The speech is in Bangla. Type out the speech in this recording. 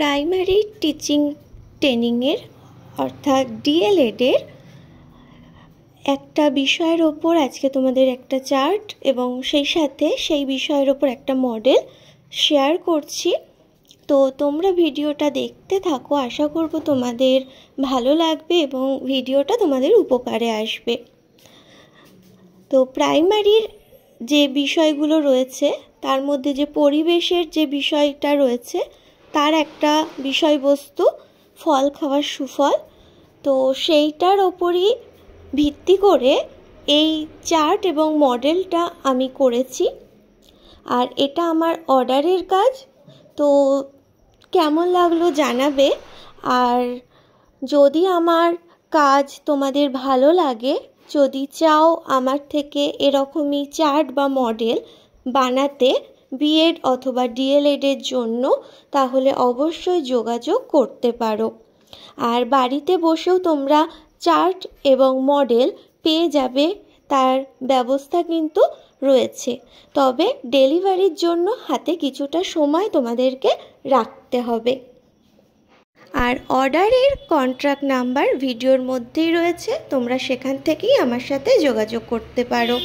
প্রাইমারি টিচিং ট্রেনিংয়ের অর্থাৎ ডিএলএডের একটা বিষয়ের ওপর আজকে তোমাদের একটা চার্ট এবং সেই সাথে সেই বিষয়ের ওপর একটা মডেল শেয়ার করছি। তো তোমরা ভিডিওটা দেখতে থাকো, আশা করব তোমাদের ভালো লাগবে এবং ভিডিওটা তোমাদের উপকারে আসবে। তো প্রাইমারির যে বিষয়গুলো রয়েছে তার মধ্যে যে পরিবেশের যে বিষয়টা রয়েছে তার একটা বিষয়বস্তু ফল খাওয়ার সুফল। তো সেইটার ওপরই ভিত্তি করে এই চার্ট এবং মডেলটা আমি করেছি, আর এটা আমার অর্ডারের কাজ। তো কেমন লাগলো জানাবে, আর যদি আমার কাজ তোমাদের ভালো লাগে, যদি চাও আমার থেকে এরকমই চার্ট বা মডেল বানাতে বিএড অথবা ডিএলএডের জন্য, তাহলে অবশ্যই যোগাযোগ করতে পারো। আর বাড়িতে বসেও তোমরা চার্ট এবং মডেল পেয়ে যাবে, তার ব্যবস্থা কিন্তু রয়েছে। তবে ডেলিভারির জন্য হাতে কিছুটা সময় তোমাদেরকে রাখতে হবে। আর অর্ডারের কন্ট্রাক্ট নাম্বার ভিডিওর মধ্যেই রয়েছে, তোমরা সেখান থেকেই আমার সাথে যোগাযোগ করতে পারো।